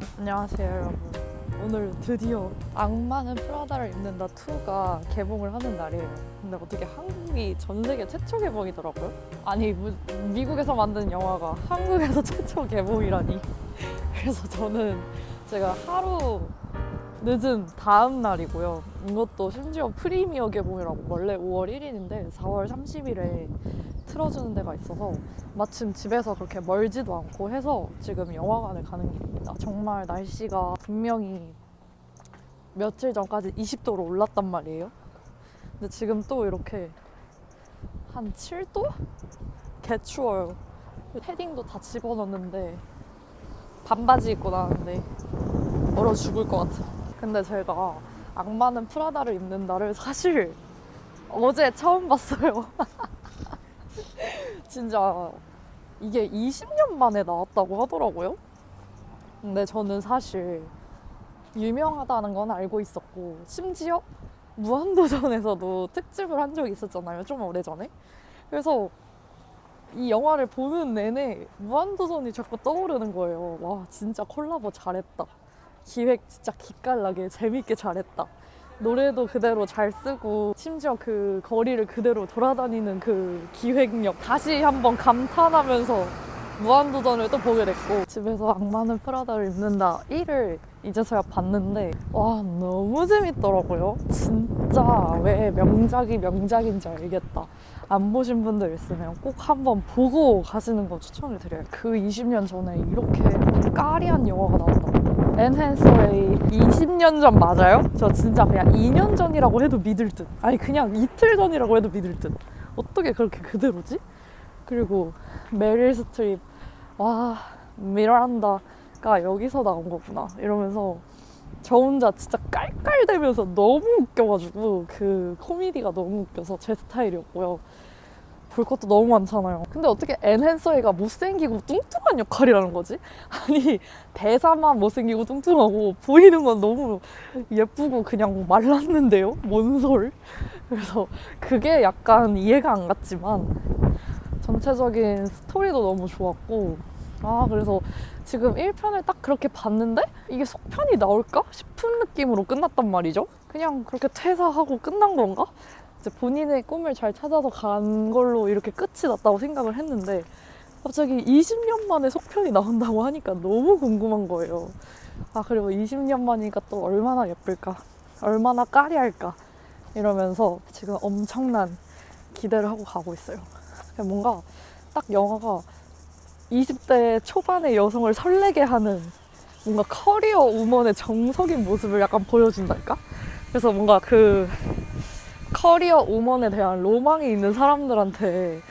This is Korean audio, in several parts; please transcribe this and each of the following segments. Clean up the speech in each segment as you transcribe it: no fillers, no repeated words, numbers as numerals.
안녕하세요 여러분. 오늘 드디어 악마는 프라다를 입는다 2가 개봉을 하는 날이에요. 근데 어떻게 한국이 전 세계 최초 개봉이더라고요. 아니 미국에서 만든 영화가 한국에서 최초 개봉이라니. 그래서 저는 제가 하루 늦은 다음 날이고요. 이것도 심지어 프리미어 개봉이라고. 원래 5월 1일인데 4월 30일에 틀어주는 데가 있어서 마침 집에서 그렇게 멀지도 않고 해서 지금 영화관을 가는 길입니다. 정말 날씨가 분명히 며칠 전까지 20도로 올랐단 말이에요. 근데 지금 또 이렇게 한 7도? 개 추워요. 패딩도 다 집어넣는데 반바지 입고 나왔는데 얼어 죽을 것 같아. 근데 제가 악마는 프라다를 입는다를 사실 어제 처음 봤어요. 진짜 이게 20년 만에 나왔다고 하더라고요. 근데 저는 사실 유명하다는 건 알고 있었고, 심지어 무한도전에서도 특집을 한 적이 있었잖아요, 좀 오래전에. 그래서 이 영화를 보는 내내 무한도전이 자꾸 떠오르는 거예요. 와, 진짜 콜라보 잘했다. 기획 진짜 기깔나게 재밌게 잘했다. 노래도 그대로 잘 쓰고, 심지어 그 거리를 그대로 돌아다니는 그 기획력 다시 한번 감탄하면서 무한도전을 또 보게 됐고, 집에서 악마는 프라다를 입는다 1을 이제서야 봤는데 와, 너무 재밌더라고요. 진짜 왜 명작이 명작인지 알겠다. 안 보신 분들 있으면 꼭 한번 보고 가시는 거 추천을 드려요. 그 20년 전에 이렇게 까리한 영화가 나왔다고. 앤 해서웨이 20년 전 맞아요? 저 진짜 그냥 2년 전이라고 해도 믿을 듯. 아니 그냥 이틀 전이라고 해도 믿을 듯. 어떻게 그렇게 그대로지? 그리고 메릴 스트립, 와, 미란다가 여기서 나온 거구나 이러면서 저 혼자 진짜 깔깔대면서 너무 웃겨가지고, 그 코미디가 너무 웃겨서 제 스타일이었고요. 볼 것도 너무 많잖아요. 근데 어떻게 앤 해서웨이가 못생기고 뚱뚱한 역할이라는 거지? 아니, 대사만 못생기고 뚱뚱하고 보이는 건 너무 예쁘고 그냥 말랐는데요? 뭔 소리? 그래서 그게 약간 이해가 안 갔지만 전체적인 스토리도 너무 좋았고, 그래서 지금 1편을 딱 그렇게 봤는데 이게 속편이 나올까 싶은 느낌으로 끝났단 말이죠. 그냥 그렇게 퇴사하고 끝난 건가? 이제 본인의 꿈을 잘 찾아서 간 걸로 이렇게 끝이 났다고 생각을 했는데, 갑자기 20년 만에 속편이 나온다고 하니까 너무 궁금한 거예요. 그리고 20년 만이니까 또 얼마나 예쁠까, 얼마나 까리할까 이러면서 지금 엄청난 기대를 하고 가고 있어요. 뭔가 딱 영화가 20대 초반의 여성을 설레게 하는 뭔가 커리어 우먼의 정석인 모습을 약간 보여준달까? 그래서 뭔가 그 커리어 우먼에 대한 로망이 있는 사람들한테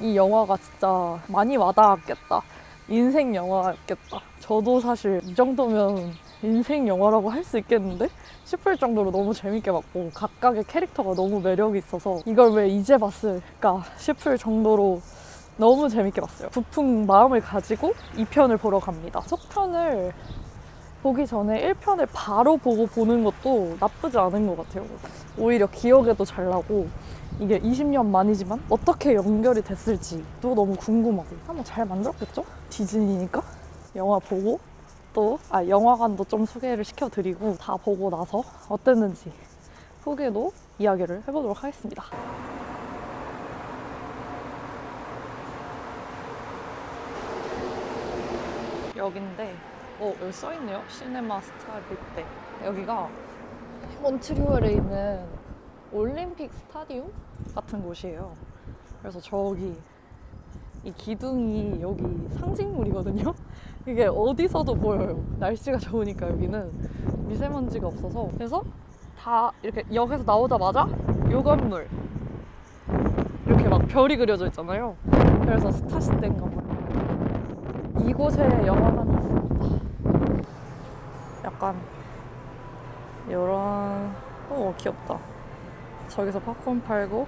이 영화가 진짜 많이 와닿았겠다. 인생 영화였겠다. 저도 사실 이 정도면 인생 영화라고 할 수 있겠는데? 싶을 정도로 너무 재밌게 봤고, 각각의 캐릭터가 너무 매력이 있어서 이걸 왜 이제 봤을까 싶을 정도로 너무 재밌게 봤어요. 부푼 마음을 가지고 2편을 보러 갑니다. 속편을 보기 전에 1편을 바로 보고 보는 것도 나쁘지 않은 것 같아요. 오히려 기억에도 잘 나고, 이게 20년 만이지만 어떻게 연결이 됐을지도 너무 궁금하고. 한번 잘 만들었겠죠? 디즈니니까. 영화 보고 또 영화관도 좀 소개를 시켜드리고, 다 보고 나서 어땠는지 후기도 이야기를 해보도록 하겠습니다. 여긴데 여기 써있네요. 시네마 스타 뷔페. 여기가 몬트리올에 있는 올림픽 스타디움 같은 곳이에요. 그래서 저기 이 기둥이 여기 상징물이거든요. 이게 어디서도 보여요. 날씨가 좋으니까 여기는 미세먼지가 없어서. 그래서 다 이렇게 역에서 나오자마자 요 건물 이렇게 막 별이 그려져 있잖아요. 그래서 스타시대인가 봐요. 이곳에 영화관이 있습니다. 약간 이런, 귀엽다. 저기서 팝콘 팔고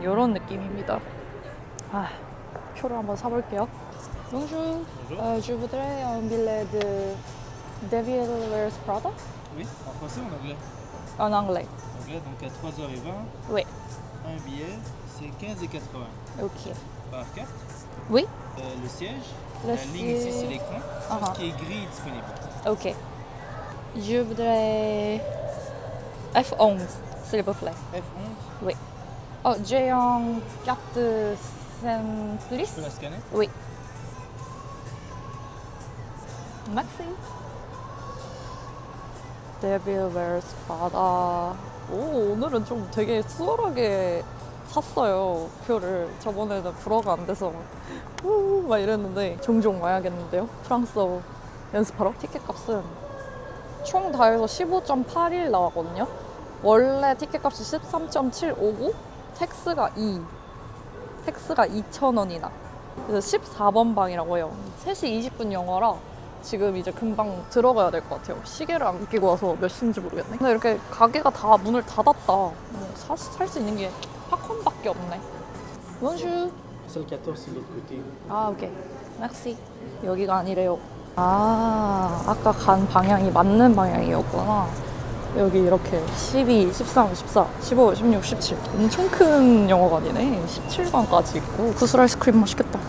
이런 느낌입니다. 표를 한번 사볼게요. Bonjour. Je voudrais un billet de Devil Wears Prada. Oui, en français ou en anglais? En anglais. Anglais, donc à 3h20. Oui. Un billet, C'est 15,80 Ok. par carte. Oui. Le siège, Le la ligne ici, c'est siège. l'écran. Ah Tout ce ah. qui est gris est disponible. Ok. Je voudrais F11, s'il vous plaît. F11, Oui. Oh, j'ai un carte Simplice. je peux la scanner? Oui. Merci. 데빌 웨어스 바다. 오, 오늘은 좀 되게 수월하게 샀어요, 표를. 저번에는 불어가 안 돼서 막 이랬는데 종종 와야겠는데요. 프랑스어 연습하러. 티켓 값은 총 다 해서 15.81 나왔거든요. 원래 티켓 값이 13.759, 텍스가 2. 텍스가 2,000원이나. 그래서 14번 방이라고 해요. 3시 20분 영화라 지금 이제 금방 들어가야 될 것 같아요. 시계를 안 끼고 와서 몇 시인지 모르겠네. 근데 이렇게 가게가 다 문을 닫았다. 살 수 있는 게 팝콘밖에 없네. bonjour. C'est le 14, c'est l'autre côté. 아, 오케이. merci. 여기가 아니래요. 아, 아까 간 방향이 맞는 방향이었구나. 여기 이렇게 12, 13, 14, 15, 16, 17 엄청 큰 영화관이네. 17관까지 있고 구슬 아이스크림 맛있겠다.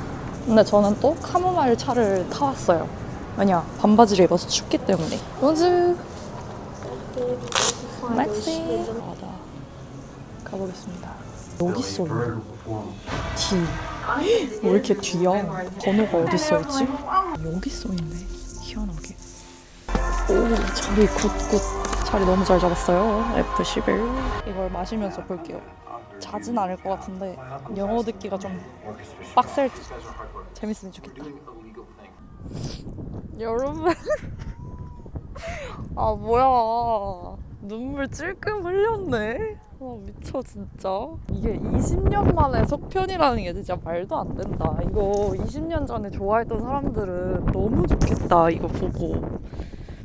근데 저는 또 카모마일 차를 타왔어요. 왜냐, 반바지를 입어서 춥기 때문에. bonjour. merci. 맞아. 가보겠습니다. 여기 써요. D. 왜 이렇게 뒤야? 번호가 어디 써있지? 여기 써있네. 희한하게. 오, 자리 굿굿. 자리 너무 잘 잡았어요. F11. 이걸 마시면서 볼게요. 자진 않을 것 같은데 영어 듣기가 좀 빡셀 듯. 재밌으면 좋겠다. 여러분. 아, 뭐야. 눈물 찔끔 흘렸네. 미쳐 진짜. 이게 20년 만에 속편이라는 게 진짜 말도 안 된다. 이거 20년 전에 좋아했던 사람들은 너무 좋겠다. 이거 보고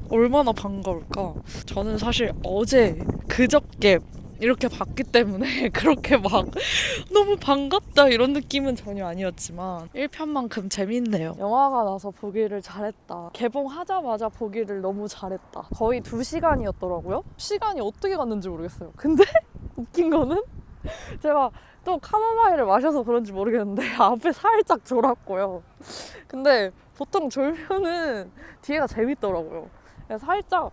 얼마나 반가울까. 저는 사실 어제 그저께 이렇게 봤기 때문에 그렇게 막 너무 반갑다 이런 느낌은 전혀 아니었지만 1편만큼 재밌네요. 영화가 나서 보기를 잘했다. 개봉하자마자 보기를 너무 잘했다. 거의 2시간이었더라고요. 시간이 어떻게 갔는지 모르겠어요. 근데 웃긴 거는 제가 또 카모마일을 마셔서 그런지 모르겠는데 앞에 살짝 졸았고요. 근데 보통 졸면은 뒤에가 재밌더라고요. 살짝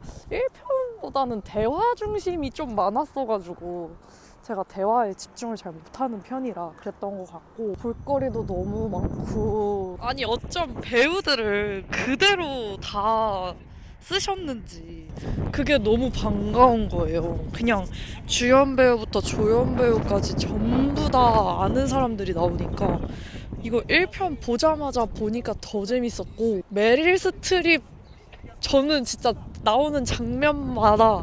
1편보다는 대화 중심이 좀 많았어가지고 제가 대화에 집중을 잘 못하는 편이라 그랬던 것 같고, 볼거리도 너무 많고, 아니 어쩜 배우들을 그대로 다 쓰셨는지 그게 너무 반가운 거예요. 그냥 주연 배우부터 조연 배우까지 전부 다 아는 사람들이 나오니까 이거 1편 보자마자 보니까 더 재밌었고, 메릴 스트립 저는 진짜 나오는 장면마다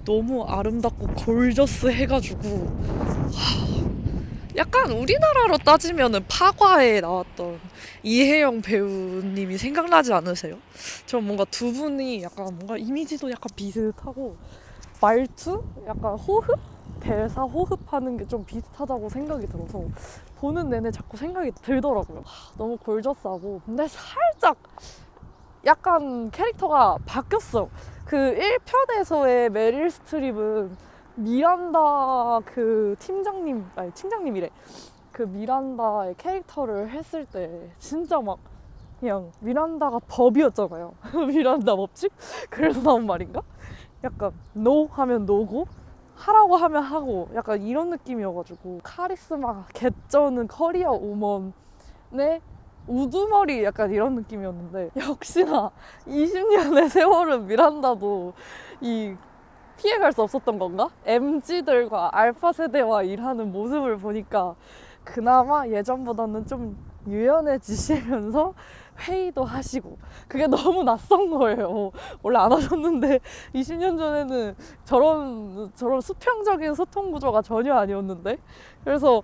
너무 아름답고 골저스 해가지고 약간 우리나라로 따지면은 파과에 나왔던 이혜영 배우님이 생각나지 않으세요? 전 뭔가 두 분이 약간 뭔가 이미지도 약간 비슷하고 말투? 약간 호흡? 대사 호흡하는 게 좀 비슷하다고 생각이 들어서 보는 내내 자꾸 생각이 들더라고요. 너무 골저스하고, 근데 살짝 약간 캐릭터가 바뀌었어. 그 1편에서의 메릴 스트립은 미란다 그 팀장님, 아니 팀장님이래. 그 미란다의 캐릭터를 했을 때 진짜 막 그냥 미란다가 법이었잖아요. 미란다 법칙? 그래서 나온 말인가? 약간 노 하면 노고 하라고 하면 하고 약간 이런 느낌이어가지고, 카리스마 개쩌는 커리어 우먼의 우두머리 약간 이런 느낌이었는데, 역시나 20년의 세월은 미란다도 이 피해갈 수 없었던 건가? MZ들과 알파 세대와 일하는 모습을 보니까 그나마 예전보다는 좀 유연해지시면서 회의도 하시고, 그게 너무 낯선 거예요. 원래 안 하셨는데 20년 전에는 저런 수평적인 소통 구조가 전혀 아니었는데, 그래서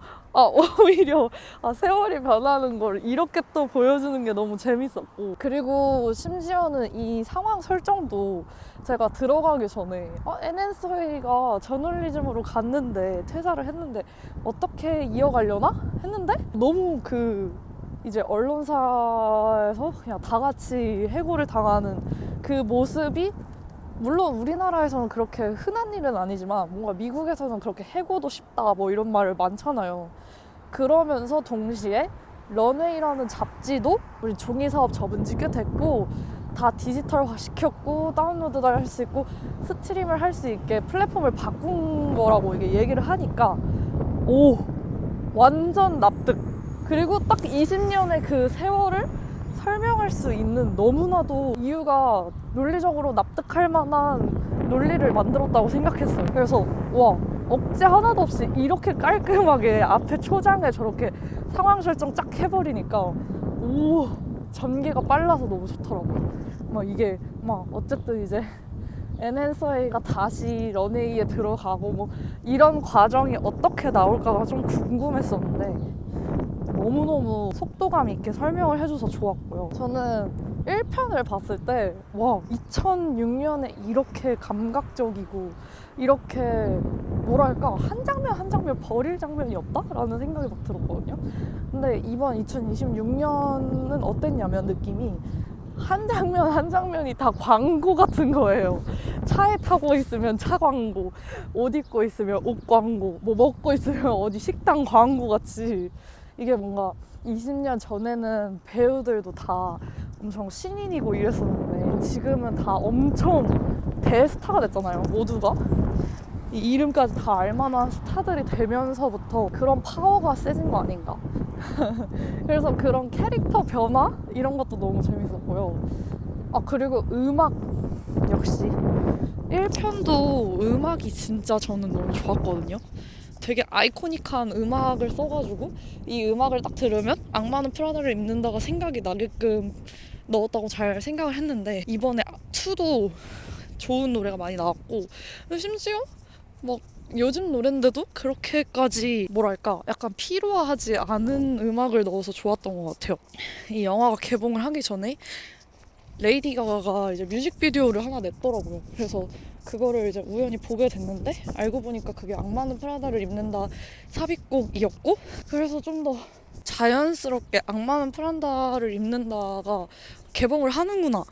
오히려 세월이 변하는 걸 이렇게 또 보여주는 게 너무 재밌었고, 그리고 심지어는 이 상황 설정도 제가 들어가기 전에 NSA가 저널리즘으로 갔는데 퇴사를 했는데 어떻게 이어가려나 했는데, 너무 이제 언론사에서 그냥 다 같이 해고를 당하는 그 모습이 물론 우리나라에서는 그렇게 흔한 일은 아니지만 뭔가 미국에서는 그렇게 해고도 쉽다 뭐 이런 말을 많잖아요. 그러면서 동시에 런웨이라는 잡지도 우리 종이사업 접은 지 꽤 됐고 다 디지털화 시켰고 다운로드도 할 수 있고 스트림을 할 수 있게 플랫폼을 바꾼 거라고 이게 얘기를 하니까 오 완전 납득. 그리고 딱 20년의 그 세월을 설명할 수 있는 너무나도 이유가 논리적으로 납득할 만한 논리를 만들었다고 생각했어요. 그래서 와 억지 하나도 없이 이렇게 깔끔하게 앞에 초장에 저렇게 상황 설정 쫙 해버리니까 오 전개가 빨라서 너무 좋더라고요. 막 이게 막 어쨌든 이제 엔핸서웨이가 다시 런웨이에 들어가고 뭐 이런 과정이 어떻게 나올까가 좀 궁금했었는데 너무너무 속도감 있게 설명을 해줘서 좋았고요. 저는 1편을 봤을 때 와 2006년에 이렇게 감각적이고 이렇게 뭐랄까 한 장면 한 장면 버릴 장면이 없다라는 생각이 막 들었거든요. 근데 이번 2026년은 어땠냐면 느낌이 한 장면 한 장면이 다 광고 같은 거예요. 차에 타고 있으면 차 광고, 옷 입고 있으면 옷 광고, 뭐 먹고 있으면 어디 식당 광고 같이 이게 뭔가 20년 전에는 배우들도 다 엄청 신인이고 이랬었는데 지금은 다 엄청 대스타가 됐잖아요. 모두가. 이 이름까지 다 알만한 스타들이 되면서부터 그런 파워가 세진 거 아닌가. 그래서 그런 캐릭터 변화? 이런 것도 너무 재밌었고요. 아, 그리고 음악 역시 1편도 음악이 진짜 저는 너무 좋았거든요. 되게 아이코닉한 음악을 써가지고 이 음악을 딱 들으면 악마는 프라다를 입는다가 생각이 나게끔 넣었다고 잘 생각을 했는데 이번에 2도 좋은 노래가 많이 나왔고 심지어 막 요즘 노랜데도 그렇게까지 뭐랄까 약간 피로하지 않은 음악을 넣어서 좋았던 것 같아요. 이 영화가 개봉을 하기 전에 레이디 가가가 이제 뮤직비디오를 하나 냈더라고요. 그래서 그거를 이제 우연히 보게 됐는데 알고 보니까 그게 악마는 프라다를 입는다 삽입곡이었고 그래서 좀 더 자연스럽게 악마는 프라다를 입는다가 개봉을 하는구나.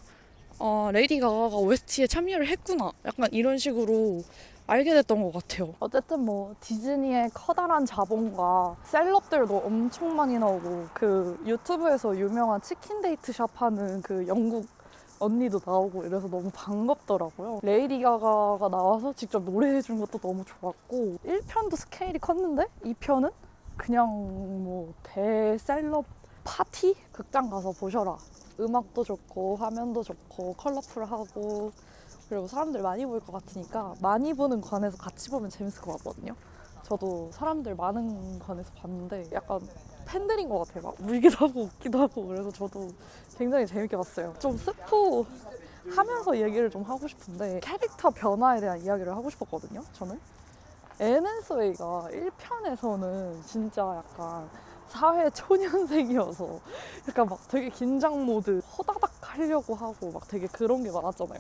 레이디 가가가 OST에 참여를 했구나. 약간 이런 식으로 알게 됐던 것 같아요. 어쨌든 뭐 디즈니의 커다란 자본과 셀럽들도 엄청 많이 나오고 그 유튜브에서 유명한 치킨 데이트 샵 하는 그 영국 언니도 나오고 이래서 너무 반갑더라고요. 레이디 가가가 나와서 직접 노래해준 것도 너무 좋았고 1편도 스케일이 컸는데 2편은 그냥 뭐 대셀럽 파티? 극장 가서 보셔라. 음악도 좋고 화면도 좋고 컬러풀하고 그리고 사람들 많이 보일 것 같으니까 많이 보는 관에서 같이 보면 재밌을 것 같거든요. 저도 사람들 많은 관에서 봤는데 약간 팬들인 것 같아요. 막 울기도 하고 웃기도 하고 그래서 저도 굉장히 재밌게 봤어요. 좀 스포 하면서 얘기를 좀 하고 싶은데 캐릭터 변화에 대한 이야기를 하고 싶었거든요. 저는 앤앤서웨이가 1편에서는 진짜 약간 사회 초년생이어서 약간 막 되게 긴장 모드 호다닥 하려고 하고 막 되게 그런 게 많았잖아요.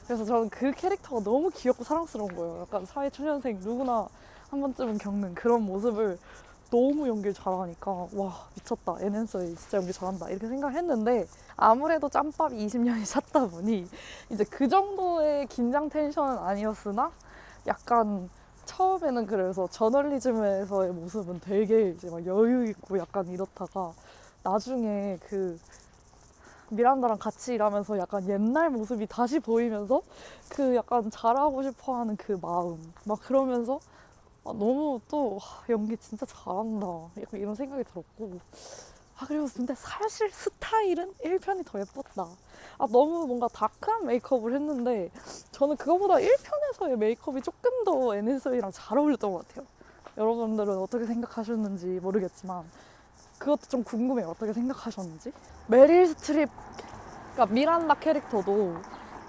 그래서 저는 그 캐릭터가 너무 귀엽고 사랑스러운 거예요. 약간 사회 초년생 누구나 한 번쯤은 겪는 그런 모습을 너무 연기를 잘하니까 와 미쳤다. 앤앤서웨이 진짜 연기 잘한다 이렇게 생각했는데 아무래도 짬밥이 20년이 찼다 보니 이제 그 정도의 긴장 텐션은 아니었으나 약간 처음에는 그래서 저널리즘에서의 모습은 되게 이제 막 여유 있고 약간 이렇다가 나중에 그 미란다랑 같이 일하면서 약간 옛날 모습이 다시 보이면서 그 약간 잘하고 싶어 하는 그 마음 막 그러면서 너무 또 연기 진짜 잘한다 약간 이런 생각이 들었고 그리고 근데 사실 스타일은 1편이 더 예뻤다. 너무 뭔가 다크한 메이크업을 했는데 저는 그거보다 1편에서의 메이크업이 조금 더 앤앤서웨이랑 잘 어울렸던 것 같아요. 여러분들은 어떻게 생각하셨는지 모르겠지만 그것도 좀 궁금해요. 어떻게 생각하셨는지. 메릴 스트립, 그러니까 미란다 캐릭터도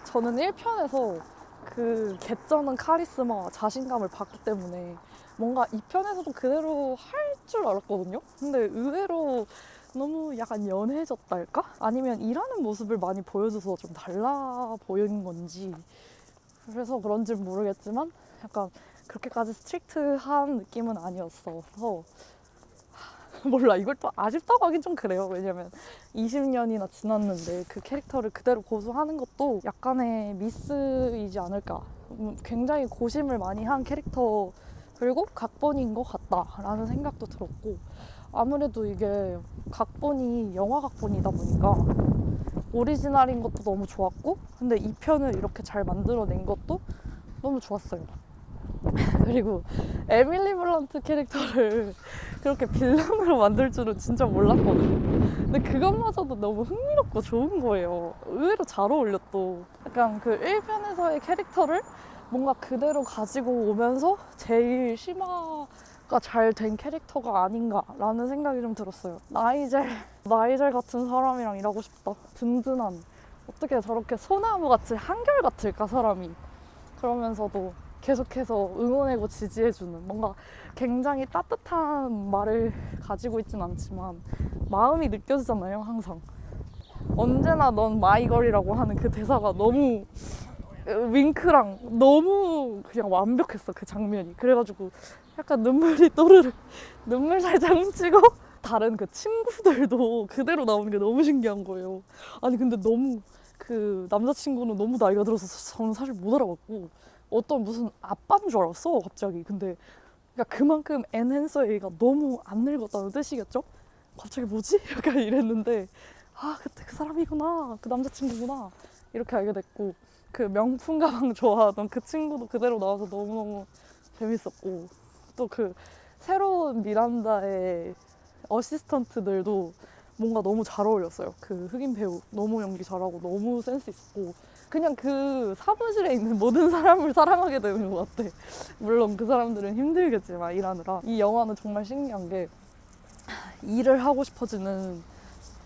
저는 1편에서 그 개쩌는 카리스마와 자신감을 봤기 때문에 뭔가 2편에서도 그대로 할 줄 알았거든요. 근데 의외로 너무 약간 연해졌달까? 아니면 일하는 모습을 많이 보여줘서 좀 달라 보이는 건지 그래서 그런지 모르겠지만 약간 그렇게까지 스트릭트한 느낌은 아니었어서 몰라, 이걸 또 아쉽다고 하긴 좀 그래요. 왜냐면 20년이나 지났는데 그 캐릭터를 그대로 고수하는 것도 약간의 미스이지 않을까. 굉장히 고심을 많이 한 캐릭터 그리고 각본인 것 같다라는 생각도 들었고, 아무래도 이게 각본이 영화 각본이다 보니까 오리지널인 것도 너무 좋았고, 근데 이 편을 이렇게 잘 만들어낸 것도 너무 좋았어요. 그리고 에밀리 블런트 캐릭터를 그렇게 빌런으로 만들 줄은 진짜 몰랐거든요. 근데 그것마저도 너무 흥미롭고 좋은 거예요. 의외로 잘 어울려 또. 약간 그 1편에서의 캐릭터를 뭔가 그대로 가지고 오면서 제일 심화가 잘 된 캐릭터가 아닌가라는 생각이 좀 들었어요. 나이젤 같은 사람이랑 일하고 싶다. 든든한. 어떻게 저렇게 소나무같이 한결같을까 사람이. 그러면서도 계속해서 응원하고 지지해주는, 뭔가 굉장히 따뜻한 말을 가지고 있진 않지만 마음이 느껴지잖아요, 항상. 언제나 넌 마이걸이라고 하는 그 대사가 너무 윙크랑 너무 그냥 완벽했어, 그 장면이. 그래가지고 약간 눈물이 또르르, 눈물 살짝 훔치고 다른 그 친구들도 그대로 나오는 게 너무 신기한 거예요. 아니 근데 너무 그 남자친구는 너무 나이가 들어서 저는 사실 못 알아봤고, 어떤 무슨 아빠인 줄 알았어 갑자기. 근데 그러니까 그만큼 엔핸서에이가 너무 안 늙었다는 뜻이겠죠? 갑자기 뭐지? 약간 이랬는데, 아 그때 그 사람이구나, 그 남자친구구나, 이렇게 알게 됐고, 그 명품 가방 좋아하던 그 친구도 그대로 나와서 너무너무 재밌었고, 또 그 새로운 미란다의 어시스턴트들도 뭔가 너무 잘 어울렸어요. 그 흑인 배우 너무 연기 잘하고 너무 센스 있었고, 그냥 그 사무실에 있는 모든 사람을 사랑하게 되는 것 같아. 물론 그 사람들은 힘들겠지만 일하느라. 이 영화는 정말 신기한 게 일을 하고 싶어지는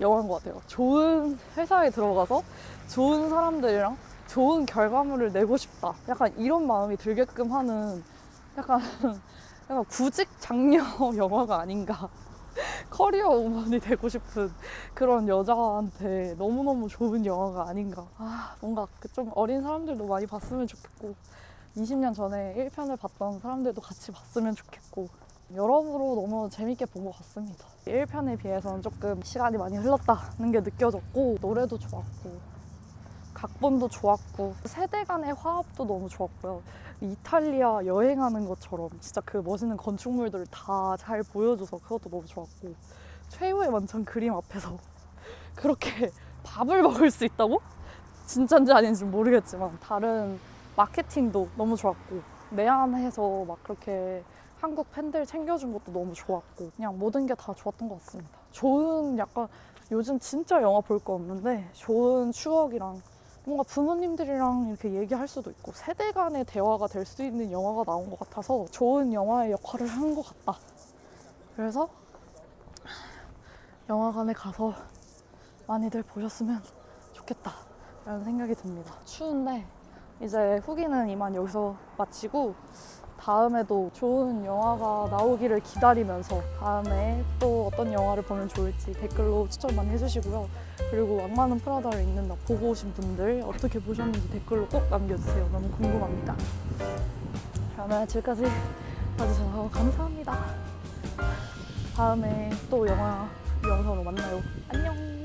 영화인 것 같아요. 좋은 회사에 들어가서 좋은 사람들이랑 좋은 결과물을 내고 싶다, 약간 이런 마음이 들게끔 하는 약간 구직 장려 영화가 아닌가. 커리어 우먼이 되고 싶은 그런 여자한테 너무너무 좋은 영화가 아닌가. 뭔가 좀 어린 사람들도 많이 봤으면 좋겠고, 20년 전에 1편을 봤던 사람들도 같이 봤으면 좋겠고, 여러모로 너무 재밌게 본 것 같습니다. 1편에 비해서는 조금 시간이 많이 흘렀다는 게 느껴졌고, 노래도 좋았고 각본도 좋았고 세대 간의 화합도 너무 좋았고요. 이탈리아 여행하는 것처럼 진짜 그 멋있는 건축물들을 다 잘 보여줘서 그것도 너무 좋았고, 최후의 만찬 그림 앞에서 그렇게 밥을 먹을 수 있다고? 진짜인지 아닌지 모르겠지만 다른 마케팅도 너무 좋았고, 내한해서 막 그렇게 한국 팬들 챙겨준 것도 너무 좋았고, 그냥 모든 게 다 좋았던 것 같습니다. 좋은, 약간 요즘 진짜 영화 볼 거 없는데 좋은 추억이랑 뭔가 부모님들이랑 이렇게 얘기할 수도 있고 세대 간의 대화가 될 수 있는 영화가 나온 것 같아서 좋은 영화의 역할을 한 것 같다. 그래서 영화관에 가서 많이들 보셨으면 좋겠다 라는 생각이 듭니다. 추운데 이제 후기는 이만 여기서 마치고, 다음에도 좋은 영화가 나오기를 기다리면서 다음에 또 어떤 영화를 보면 좋을지 댓글로 추천 많이 해주시고요. 그리고 악마는 프라다를 읽는다 보고 오신 분들 어떻게 보셨는지 댓글로 꼭 남겨주세요. 너무 궁금합니다. 그러면 지금까지 봐주셔서 감사합니다. 다음에 또 영화 영상으로 만나요. 안녕.